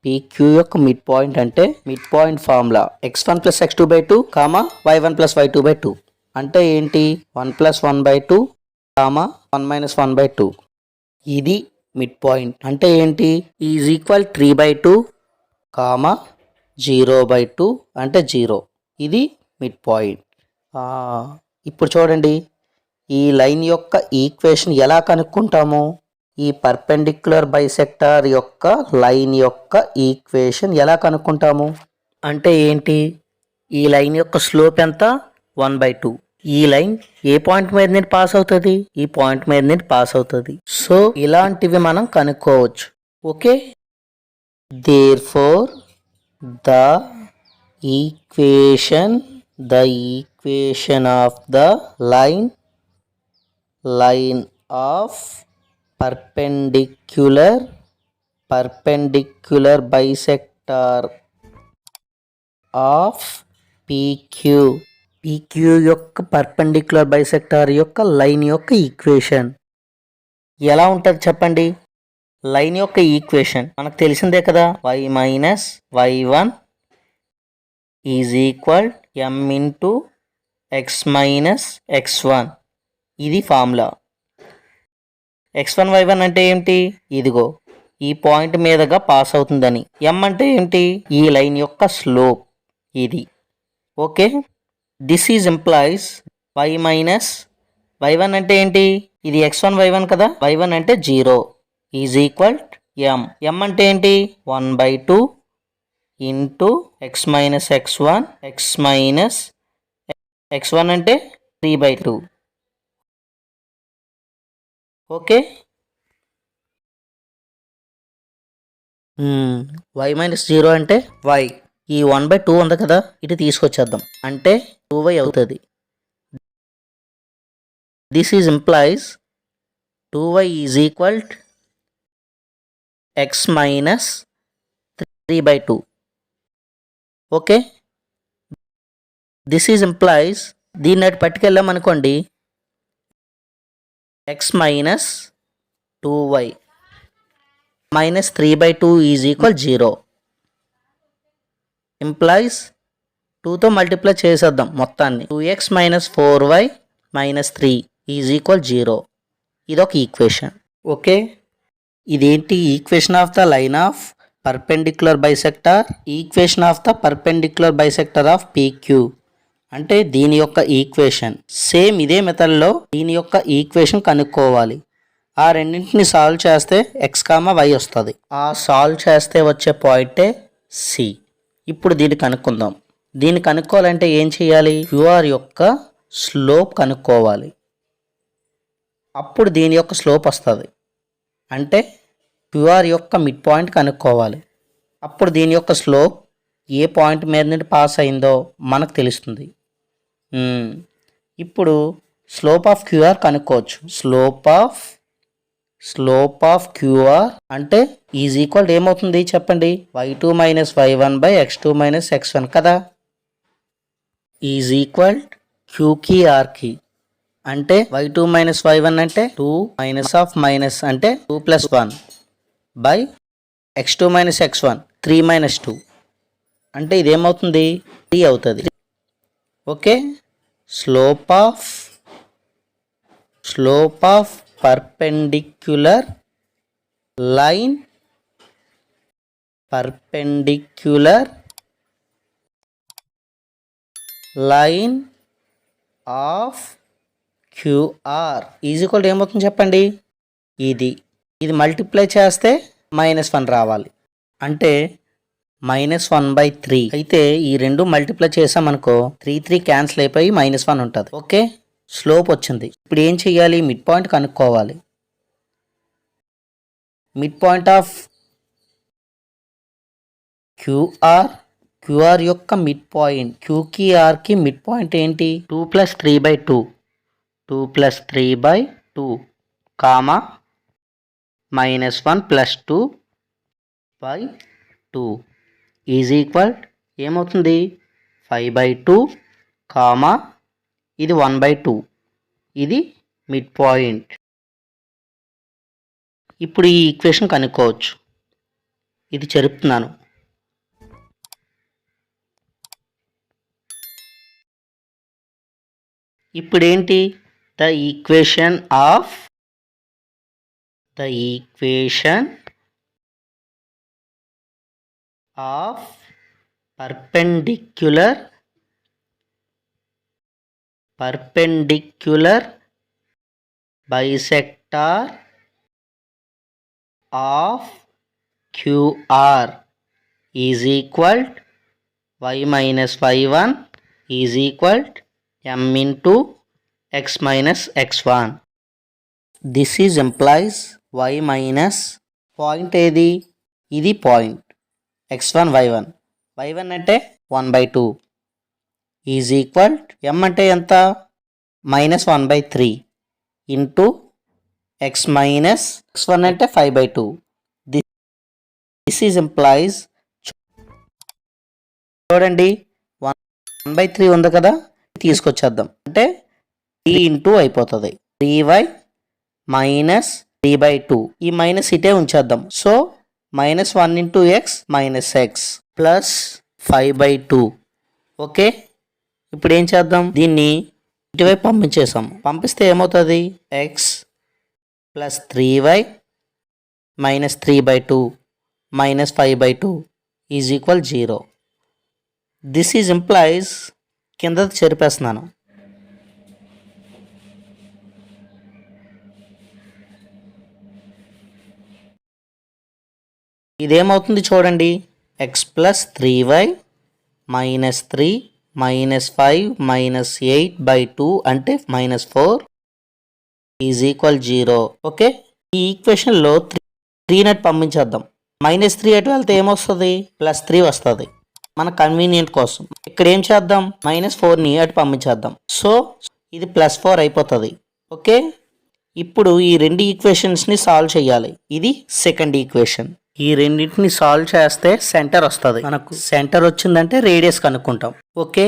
A: పీక్యూ యొక్క మిడ్ పాయింట్ అంటే mid point formula x1 + x2/2 y1 + y2/2 అంటే ఏంటి 1 + 1/2 1 - 1/2. ఇది మిడ్ పాయింట్ అంటే ఏంటి ఈజ్ ఈక్వల్ 3/2 0/2 అంటే 0. ఇది మిడ్ పాయింట్. ఇప్పుడు చూడండి ఈ లైన్ యొక్క ఈక్వేషన్ ఎలా కనుక్కుంటాము. ఈ పర్పెండిక్యులర్ బైసెక్టార్ యొక్క లైన్ యొక్క ఈక్వేషన్ ఎలా కనుక్కుంటాము అంటే ఏంటి ఈ లైన్ యొక్క స్లోప్ ఎంత 1/2. ఈ లైన్ ఏ పాయింట్ మీద నుండి పాస్ అవుతుంది ఈ పాయింట్ మీద నుండి పాస్ అవుతుంది. సో ఇలాంటివి మనం కనుక్కోవచ్చు. Okay, therefore the equation of the line of perpendicular bisector of PQ యొక్క పర్పెండిక్యులర్ బైసెక్టార్ యొక్క లైన్ యొక్క ఈక్వేషన్ ఎలా ఉంటుంది చెప్పండి. లైన్ యొక్క ఈక్వేషన్ మనకు తెలిసిందే కదా, y - y1 is equal m × x - x1. ఇది ఫార్ములా. x1 y1 అంటే ఏంటి ఇదిగో ఈ పాయింట్ మీదుగా పాస్ అవుతుందని. m అంటే ఏంటి ఈ లైన్ యొక్క స్లోప్ ఇది. Okay, this is implies y - y1 అంటే ఏంటి ఇది x1 y1 కదా, y1 అంటే 0 ఈజ్ ఈక్వల్ m. m అంటే ఏంటి 1/2 x - x1 x అంటే 3/2. ఓకే, y - 0 అంటే y. ఈ 1/2 ఉంది కదా ఇటు తీసుకొచ్చేద్దాం అంటే 2y అవుతుంది. This is implies 2y is equal x - 3/2. Okay, this is implies దీన్ని అటు పట్టుకెళ్ళాం అనుకోండి x - 2y -3/2 is equal 0. Implies 2తో మల్టిప్లై చేసేద్దాం మొత్తాన్ని 2x - 4y - 3 ఈజ్ ఈక్వల్ 0. ఇదొక ఈక్వేషన్. ఓకే, ఇదేంటి equation of the line of perpendicular bisector of PQ అంటే దీని యొక్క ఈక్వేషన్. సేమ్ ఇదే మెథడ్లో దీని యొక్క ఈక్వేషన్ కనుక్కోవాలి. ఆ రెండింటిని సాల్వ్ చేస్తే x, y వస్తుంది. ఆ సాల్వ్ చేస్తే వచ్చే పాయింటే C. ఇప్పుడు దీన్ని కనుక్కుందాం. దీన్ని కనుక్కోవాలంటే ఏం చేయాలి QR యొక్క స్లోప్ కనుక్కోవాలి. అప్పుడు దీని యొక్క స్లోప్ వస్తుంది. అంటే QR యొక్క మిడ్ పాయింట్ కనుక్కోవాలి. అప్పుడు దీని యొక్క స్లోప్ ఏ పాయింట్ మీద నుండి పాస్ అయిందో మనకు తెలుస్తుంది. ఇప్పుడు స్లోప్ ఆఫ్ QR కనుక్కోవచ్చు. స్లోప్ ఆఫ్ QR అంటే ఈజ్ ఈక్వల్ ఏమవుతుంది చెప్పండి y2 - y1/x2 - x1 కదా. ఈజ్ ఈక్వల్ Qకి Rకి అంటే y2 - y1 అంటే 2 - అంటే 2 + 1/x2 - x1 3 - 2 అంటే ఇదేమవుతుంది 3 అవుతుంది. Okay, slope of perpendicular line of QR is equal ఏమవుతుంది చెప్పండి ఇది మల్టిప్లై చేస్తే -1 రావాలి. అంటే -1/3 అయితే ఈ రెండు మల్టిప్లై చేసామనుకో 3 క్యాన్సిల్ అయిపోయి -1 ఉంటుంది. ఓకే, స్లోప్ వచ్చింది. ఇప్పుడు ఏం చేయాలి మిడ్ పాయింట్ కనుక్కోవాలి. మిడ్ పాయింట్ ఆఫ్ QR యొక్క మిడ్ పాయింట్ Qకి Rకి మిడ్ పాయింట్ ఏంటి 2 + 3/2 -1 + 2/2 ఈజ్ ఈక్వల్ ఏమవుతుంది 5/2 ఇది 1/2. ఇది మిడ్ పాయింట్. ఇప్పుడు ఈ ఈక్వేషన్ కనుక్కోవచ్చు. ఇది చెరుపుతున్నాను. ఇప్పుడేంటి? The equation of perpendicular bisector of QR is equal y minus y1 is equal m into x minus x1. This is implies y minus point ఏది? ఇది పాయింట్ x1 y1 అంటే 1/2 is equal m అంటే ఎంత? -1/3 into x minus x1 అంటే 5/2. This is implies, చూడండి 1/3 ఉంది కదా, తీసుకొచ్చేద్దాం. అంటే 3 ఇంటూ అయిపోతుంది. 3y minus 3/2. ఈ మైనస్ ఇటే ఉంచేద్దాం. So -1 into x minus x plus 5/2. Okay, ఇప్పుడు ఏం చేద్దాం? దీన్ని ఇటువైపు పంపించేసాం. పంపిస్తే ఏమవుతుంది? x plus 3y minus 3/2 minus 5/2 is equal 0. This is implies, కింద చెరిపేస్తున్నాను. ఇదేమవుతుంది చూడండి, x plus 3y minus 3 minus 5 minus 8/2 అంటే -4 ఈజ్ ఈక్వల్ 0. ఓకే, ఈ ఈక్వేషన్లో 3 నట్ పంపించేద్దాం. -3 అటు వెళ్తే ఏమొస్తుంది? +3 వస్తుంది. మన కన్వీనియంట్ కోసం ఇక్కడ ఏం చేద్దాం? -4ని అటు పంపించేద్దాం. సో ఇది +4 అయిపోతుంది. ఓకే, ఇప్పుడు ఈ రెండు ఈక్వేషన్స్ని సాల్వ్ చేయాలి. ఇది సెకండ్ ఈక్వేషన్. ఈ రెండింటిని సాల్వ్ చేస్తే సెంటర్ వస్తుంది. మనకు సెంటర్ వచ్చిందంటే రేడియస్ కనుక్కుంటాం. ఓకే,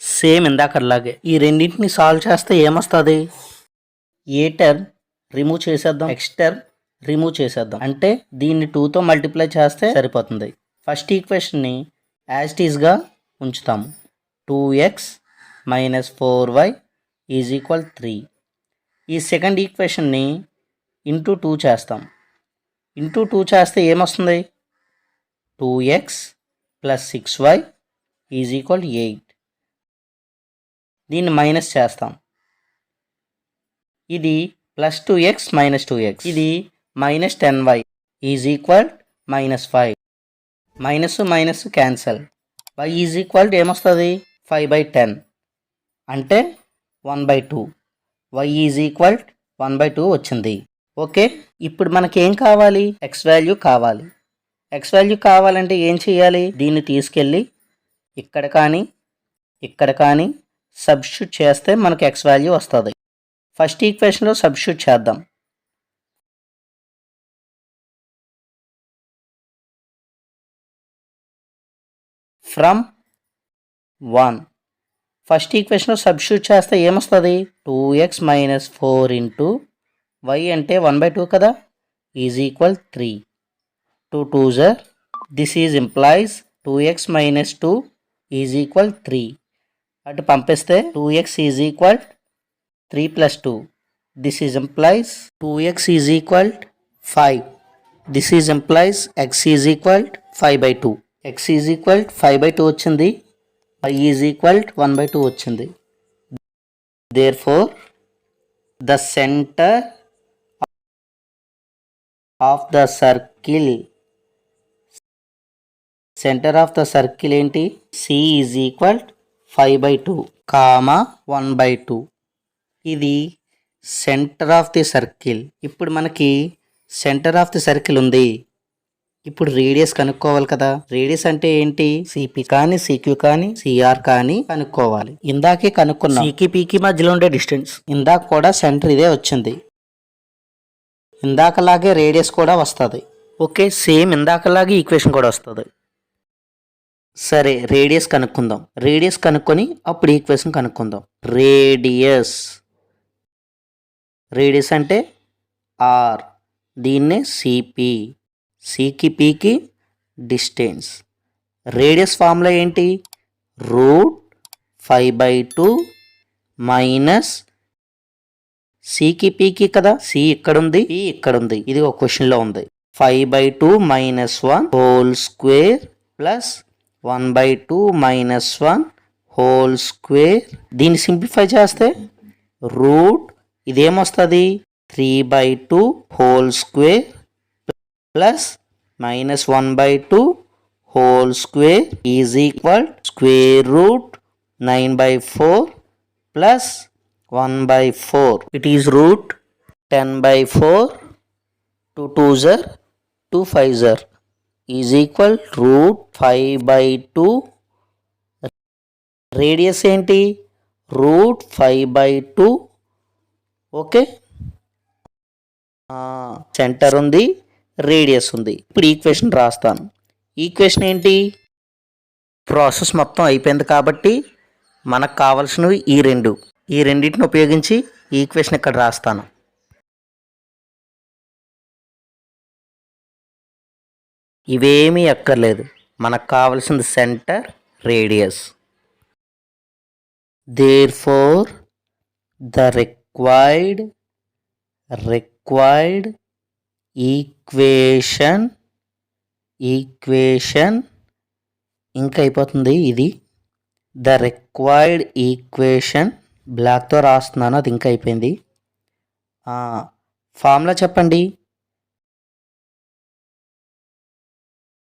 A: సేమ్ ఇందాకలాగే ఈ రెండింటిని సాల్వ్ చేస్తే ఏమొస్తుంది? ఏ టర్మ్ రిమూవ్ చేసేద్దాం, x టర్మ్ రిమూవ్ చేసేద్దాం. అంటే దీన్ని 2తో మల్టిప్లై చేస్తే సరిపోతుంది. ఫస్ట్ ఈక్వేషన్ని యాజ్ ఇట్ ఈస్గా ఉంచుతాము. 2x minus 4y is equal 3. ఈ సెకండ్ ఈక్వేషన్ని ఇంటూ 2 చేస్తాం. ఇంటూ 2 చేస్తే ఏమొస్తుంది? 2x plus 6y is equal 8. దీన్ని మైనస్ చేస్తాం. ఇది ప్లస్ 2x మైనస్ 2x. ఇది minus 10y is equal -5. Minus minus cancel. y is equal ఏమొస్తుంది? 5/10 అంటే 1/2. y ఈజ్ ఈక్వల్ 1/2 వచ్చింది. ఓకే, ఇప్పుడు మనకేం కావాలి? x వాల్యూ కావాలి. x వాల్యూ కావాలంటే ఏం చేయాలి? దీన్ని తీసుకెళ్ళి ఇక్కడ కానీ సబ్స్టిట్యూట్ చేస్తే మనకు x వాల్యూ వస్తుంది. ఫస్ట్ ఈక్వేషన్లో సబ్స్టిట్యూట్ చేద్దాం. ఫ్రమ్ 1 ఫస్ట్ ఈక్వేషన్లో సబ్స్టిట్యూట్ చేస్తే ఏమొస్తుంది? 2x మైనస్ 4 ఇంటూ y అంటే 1/2 కదా, is equal 3. 2 2s are, this is implies 2x minus 2 is equal 3. అటు పంపిస్తే 2x is equal 3 plus 2. This is implies 2x is equal 5. This is implies x is equal 5/2. x is equal 5/2 వచ్చింది. y is equal 1/2 వచ్చింది. Therefore the centre of the circle ఏంటి? c is equal 5/2 comma 1/2. ఇది centre of the circle. ఇప్పుడు మనకి centre of the circle ఉంది. ఇప్పుడు radius కనుక్కోవాలి కదా. రేడియస్ అంటే ఏంటి? సిపి కానీ సిక్యూ కానీ సిఆర్ కానీ కనుక్కోవాలి. ఇందాకే కనుక్కున్నాం సికి పీకి మధ్యలో ఉండే డిస్టెన్స్. ఇందాక కూడా సెంటర్ ఇదే వచ్చింది. ఇందాకలాగే రేడియస్ కూడా వస్తుంది. ఓకే, సేమ్ ఇందాకలాగే ఈక్వేషన్ కూడా వస్తుంది. సరే, రేడియస్ కనుక్కుందాం. రేడియస్ కనుక్కొని అప్పుడు ఈక్వేషన్ కనుక్కుందాం. రేడియస్ అంటే r. దీన్నే సిపి. సికి పికి డిస్టెన్స్. రేడియస్ ఫార్ములా ఏంటి? √5/2 మైనస్ సికి పికి కదా, సి ఇక్కడుంది, పి ఇక్కడుంది. ఇది ఒక క్వశ్చన్లో ఉంది. 5/2 minus 1 whole square plus 1/2 minus 1 whole square. దీన్ని సింప్లిఫై చేస్తే ఇదేమొస్తుంది? 3/2 whole square plus minus 1/2 whole square is equal square root 9/4 plus 1/4. It is √10/4. 2 2s are 2 5s are is equal √5/2. Radius ఏంటి? √5/2. ఓకే, సెంటర్ ఉంది, radius ఉంది. ఇప్పుడు equation రాస్తాను. Equation ఏంటి? Process మొత్తం అయిపోయింది కాబట్టి మనకు కావాల్సినవి ఈ రెండింటిని ఉపయోగించి ఈక్వేషన్ ఇక్కడ రాస్తాను. ఇవేమీ అక్కర్లేదు, మనకు కావాల్సింది centre, radius. Therefore the required equation ఇంకా అయిపోతుంది. ఇది ద రిక్వైర్డ్ ఈక్వేషన్ బ్లాక్తో రాస్తున్నాను, అది ఇంకా అయిపోయింది. ఫార్ములా చెప్పండి.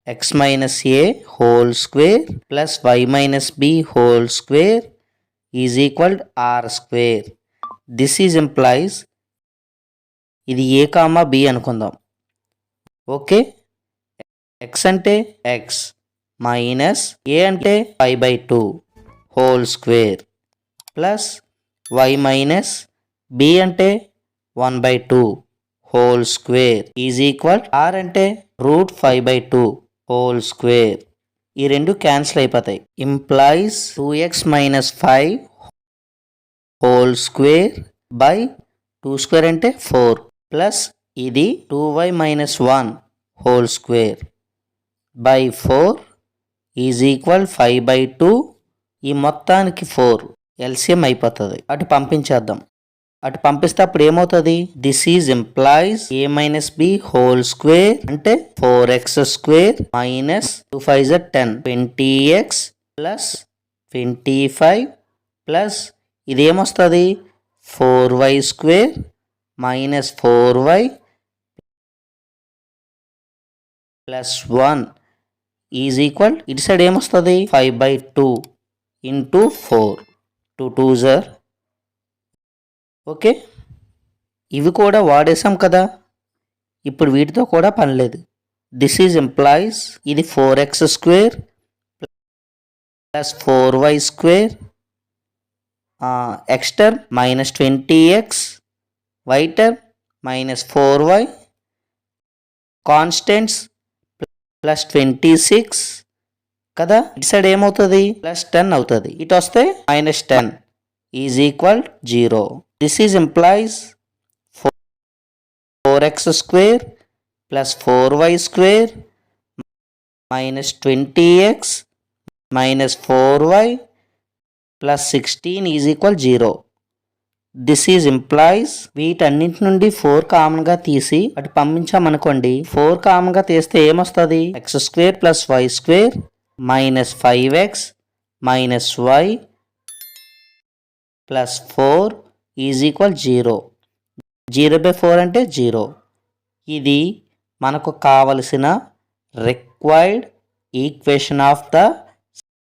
A: x minus A whole square plus y minus B whole square is equal are square. This is implies, ఇది ఏ కామా బి అనుకుందాం. ఓకే, x అంటే x మైనస్ ఏ అంటే 5/2 whole square plus y minus B అంటే 1/2 whole square is equal R అంటే √5/2 whole square. ఈ రెండు cancel అయిపోతాయి. Implies 2x minus 5 whole square by 2 square అంటే 4 ప్లస్ ఇది 2y minus 1 whole square by 4 is equal 5/2. ఈ మొత్తానికి 4 ఎల్సిఎం అయిపోతుంది. అటు పంపించేద్దాం. అటు పంపిస్తే అప్పుడు ఏమవుతుంది? This is implies a minus B whole square అంటే 4x square minus 2 5 10 20x plus 25 plus ఇదేమొస్తుంది? 4y square minus 4y plus 1 is equal ఇటు సైడ్ ఏమొస్తుంది? 5/2 ఇంటూ 4. 2 2s are. ఓకే, ఇవి కూడా వాడేసాం కదా, ఇప్పుడు వీటితో కూడా పని లేదు. దిస్ ఈజ్ ఇంప్లైజ్ ఇది 4x square plus 4y square, x term minus 20x, y term minus 4y, constants plus 26 కదా. ఇటు సైడ్ ఏమవుతుంది? ప్లస్ 10 అవుతుంది. ఇటు వస్తే minus 10 is equal 0. This is implies 4x square plus 4y square minus 20x minus 4y plus 16 is equal 0. This is implies వీటన్నింటి నుండి 4 కామన్గా తీసి అటు పంపించామనుకోండి. 4 కామన్గా తీస్తే ఏమొస్తుంది? x square plus y square minus 5x minus y plus 4 is equal 0. 0/4 అంటే 0. ఇది మనకు కావలసిన required equation of the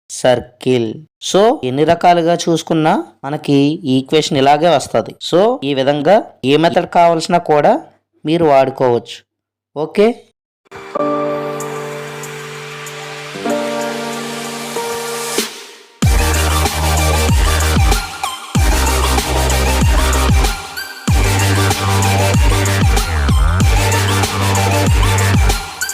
A: circle. So ఎన్ని రకాలుగా చూసుకున్నా మనకి ఈక్వేషన్ ఇలాగే వస్తుంది. సో ఈ విధంగా ఏ మెథడ్ కావాల్సినా కూడా మీరు వాడుకోవచ్చు. ఓకే.